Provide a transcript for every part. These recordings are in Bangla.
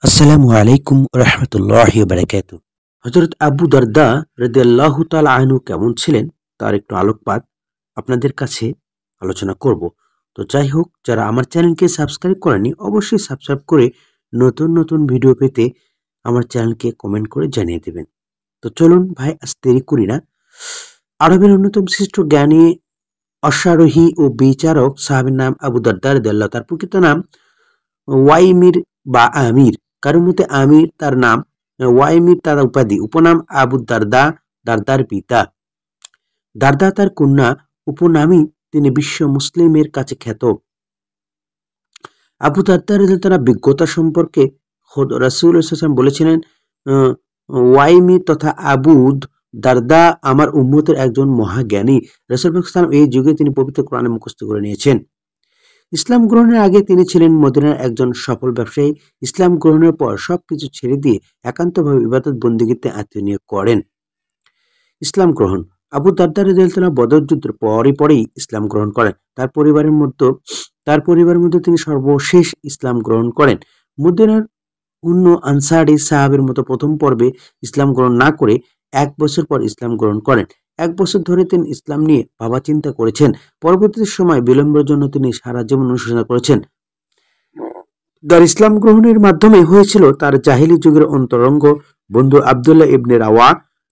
আসসালামু আলাইকুম রহমতুল্লাহি বারাকাতু। হযরত আবু দারদা রাদিয়াল্লাহু তাআলা আনহু কেমন ছিলেন তার একটু আলোকপাত আপনাদের কাছে আলোচনা করব। তো যাই হোক, যারা আমার চ্যানেলকে সাবস্ক্রাইব করেনি অবশ্যই সাবস্ক্রাইব করে নতুন নতুন ভিডিও পেতে আমার চ্যানেলকে কমেন্ট করে জানিয়ে দেবেন। তো চলুন ভাই, আজ দেরি করি না। আরবের অন্যতম শ্রেষ্ঠ জ্ঞানী, অশ্বারোহী ও বিচারক সাহাবীর নাম আবু দারদা রাদিয়াল্লাহু, তার প্রকৃত নাম ওয়াইমির বা আমির। কারোর মতে আমির তার নাম, ওয়াইমির তার উপাধি, উপনাম আবু দারদা, দারদার পিতা। দারদা তার কন্যা, উপনামই তিনি বিশ্ব মুসলিমের কাছে খ্যাত। আবু দারদা রাদিয়াল্লাহু তাআলা বিজ্ঞতা সম্পর্কে খোদ রাসূল সাল্লাল্লাহু আলাইহি ওয়াসাল্লাম বলেছিলেন, ওয়াইমি তথা আবুদ দারদা আমার উম্মতের একজন মহাজ্ঞানী। রাসূল সাল্লাল্লাহু আলাইহি ওয়াসাল্লাম এই যুগে তিনি পবিত্র কোরআনে মুখস্থ করে নিয়েছেন। ইসলাম গ্রহণের আগে তিনি ছিলেন মদিনার একজন সফল ব্যবসায়ী। ইসলাম গ্রহণের পর সবকিছু ছেড়ে দিয়ে একান্তভাবে ইবাদত বন্দেগীতে আত্মনিয়োগ করেন। ইসলাম গ্রহণ: আবু দারদা রাদিয়াল্লাহু তাআলা বদর যুদ্ধের পরেই ইসলাম গ্রহণ করেন। তার পরিবারের মধ্যে তিনি সর্বশেষ ইসলাম গ্রহণ করেন। মদিনার অন্য আনসারী সাহাবের মতো প্রথম পর্বে ইসলাম গ্রহণ না করে 1 বছর পর ইসলাম গ্রহণ করেন। 1 বছর ধরে তিনি ইসলাম নিয়ে ভাবা চিন্তা করেছেন। পরবর্তী সময় বিলম্বের জন্য তিনি সারা জীবন অনুশোচনা করেছেন। তার ইসলাম গ্রহণের মাধ্যমে হয়েছিল তার জাহিলি যুগের অন্তরঙ্গ বন্ধু আব্দুল্লাহ ইবনে রাওয়া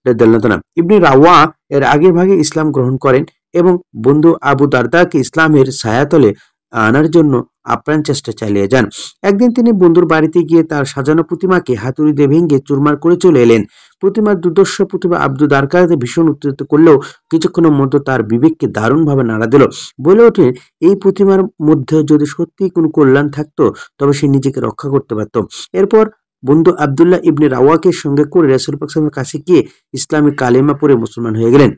রাদিয়াল্লাহু তাআলা। ইবনে রাওয়া এর আগের ভাগে ইসলাম গ্রহণ করেন এবং বন্ধু আবু দারদাকে ইসলামের ছায়াতলে আনার জন্য আপ্রাণ চেষ্টা চালিয়ে যান। একদিন তিনি বন্ধুর বাড়িতে গিয়ে তার সাজানো প্রতিমাকে হাতুড়ি দিয়ে ভেঙে চুরমার করে চলে এলেন। প্রতিমার দুর্দর্শ প্রতিমা আব্দু দারদাকে ভীষণ উত্তেজিত করলেও কিছুক্ষণের মধ্যে তার বিবেককে দারুণভাবে নাড়া দিল। বলে ওঠেন, এই প্রতিমার মধ্যে যদি সত্যিই কোনো কল্যাণ থাকতো তবে সে নিজেকে রক্ষা করতে পারত। এরপর বন্ধু আব্দুল্লাহ ইবনে রাওয়াকে সঙ্গে করে রাসূল পাক সাল্লাল্লাহু আলাইহি ওয়াসাল্লামের কাছে গিয়ে ইসলামী কালেমা পড়ে মুসলমান হয়ে গেলেন।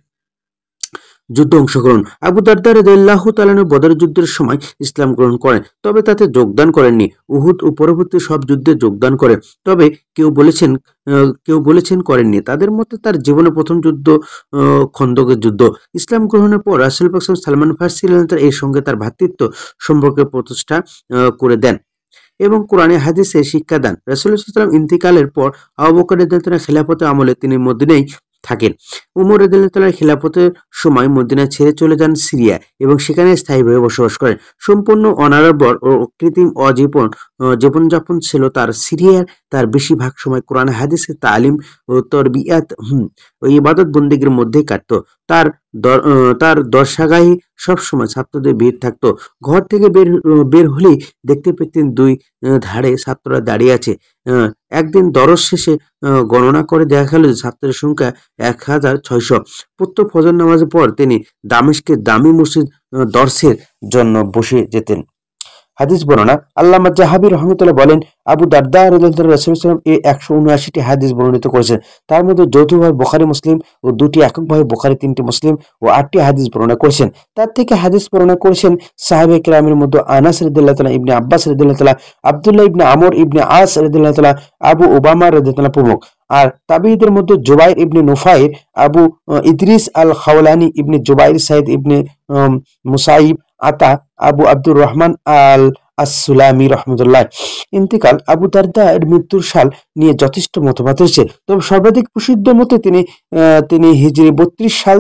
যুদ্ধে অংশগ্রহণ: আবু দারদা রাদিয়াল্লাহু তাআলা বদর যুদ্ধের সময় ইসলাম গ্রহণ করেন, তবে তাতে যোগদান করেননি। উহুদ ও পরবর্তী সব যুদ্ধে যোগদান করেন, তবে কেউ বলেছেন করেননি। তাদের মতে তার জীবনের প্রথম যুদ্ধ খন্দকের যুদ্ধ। ইসলাম গ্রহণের পর রাসূল পাক সাল্লাল্লাহু আলাইহি ওয়াসাল্লাম সালমান ফার্সি এর সঙ্গে তার ভ্রাতৃত্ব সম্পর্কের প্রতিষ্ঠা করে দেন এবং কোরআনে হাদিসে শিক্ষা দেন। রাসূল সাল্লাল্লাহু আলাইহি ওয়াসাল্লাম ইন্তিকালের পর আবু বকর রাদিয়াল্লাহু তাআলা খেলাফতের আমলে তিনি মদিনায় থাকেন। উমর রাদিয়াল্লাহু তাআলা খিলাফতের সময় মদিনা ছেড়ে চলে যান সিরিয়া এবং সেখানে স্থায়ীভাবে বসবাস করেন। সম্পূর্ণ অনাড়ম্বর ও কৃত্রিম জীবনযাপন ছিল তার। সিরিয়ার তার বেশিরভাগ সময় কোরআন হাদিসের তালিম ও তরবিয়াত ও ইবাদত বন্দেগীর মধ্যেই কাটতো। তার দরসাগাহে সবসময় ছাত্রদের ভিড় থাকতো। ঘর থেকে বের হলেই দেখতে পেতেন দুই ধারে ছাত্ররা দাঁড়িয়ে আছে। একদিন দরস শেষে গণনা করে দেখা গেল যে ছাত্রের সংখ্যা 1600। প্রত্যহ ফজর নামাজের পর তিনি দামেস্কের দামি মসজিদ দর্সের জন্য বসে যেতেন। হাদিস বর্ণনা: আল্লামা জাহাবি রহমতুল্লাহ বলেন, আবু দারদা রাদিয়াল্লাহু তাআলা রাসূল সাল্লাল্লাহু আলাইহি ওয়াসাল্লাম 179টি হাদিস বর্ণিত করেছেন। তার মধ্যে যৌথভাবে বুখারী মুসলিম ও 2টি এককভাবে বুখারী, 3টি মুসলিম ও 8টি হাদিস বর্ণনা করেছেন। তার থেকে হাদিস বর্ণনা করেছেন সাহাবায়ে কেরামের মধ্যে আনাস রাদিয়াল্লাহু তাআলা, ইবনে আব্বাস রাদিয়াল্লাহু তাআলা, আব্দুল্লাহ ইবনে আমর ইবনে আস রাদিয়াল্লাহু তাআলা, আবু উবামা রাদিয়াল্লাহু তাআলা প্রমুখ। আর তাবেঈদের মধ্যে জুবাইর ইবনে নুফাইর, আবু ইদ্রিস আল খাওলানি, ইবনে জুবাইর, সাইদ ইবনে মুসাইব, আতা, আবু আব্দুর রহমান আল আসসুলামি রহমতুল্লাহ। ইন্তিকাল: আবু দারদা এর মৃত্যুর সাল নিয়ে যথেষ্ট মতবাদ রয়েছে, তবে সর্বাধিক প্রসিদ্ধ মতে তিনি হিজরি 32 সাল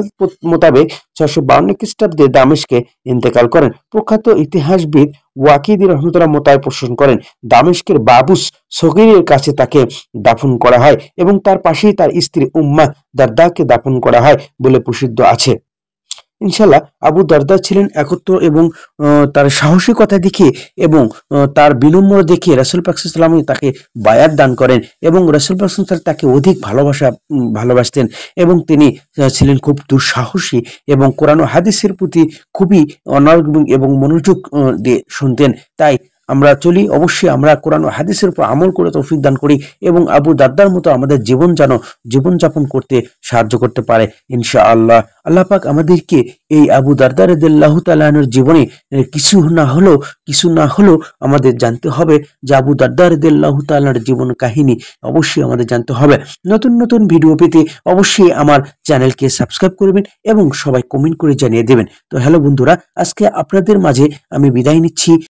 মোতাবেক 652 খ্রিস্টাব্দে দামেস্কে ইন্তেকাল করেন। প্রখ্যাত ইতিহাসবিদ ওয়াকিদি রহমতুল্লাহ মোতায় পোষণ করেন দামেস্কের বাবুস সগীরের কাছে তাকে দাফন করা হয় এবং তার পাশেই তার স্ত্রী উম্মাহ দারদাকে দাফন করা হয় বলে প্রসিদ্ধ আছে। ইনশাল্লাহ, আবু দারদা ছিলেন একত্র এবং তার সাহসিকতা দেখে এবং তার বিনম্র দেখে রাসূল পাক সাল্লাল্লাহু আলাইহি ওয়াসাল্লাম তাকে বায়াত দান করেন এবং রাসূল পাক সাল্লাল্লাহু আলাইহি ওয়াসাল্লাম তাকে অধিক ভালোবাসতেন এবং তিনি ছিলেন খুব দুঃসাহসী এবং কোরআন ও হাদিসের প্রতি খুবই অনড় এবং মনোযোগ দিয়ে শুনতেন। তাই আমরা চলি, অবশ্যই আমরা কোরআন ও হাদিসের উপর আমল করে তৌফিক দান করি এবং আবু দারদার মতো আমাদের জীবনযাপন করতে সাহায্য করতে পারে ইনশাআল্লাহ। আল্লাহ পাক আমাদেরকে এই আবু দারদা রাদিয়াল্লাহু তাআলা আনহুর জীবনে কিছু না হলেও আমাদের জানতে হবে যে আবু দারদা রাদিয়াল্লাহু তাআলার জীবন কাহিনী অবশ্যই আমাদের জানতে হবে। নতুন নতুন ভিডিও পেতে অবশ্যই আমার চ্যানেলকে সাবস্ক্রাইব করবেন এবং সবাই কমেন্ট করে জানিয়ে দেবেন। তো হ্যালো বন্ধুরা, আজকে আপনাদের মাঝে আমি বিদায় নিচ্ছি।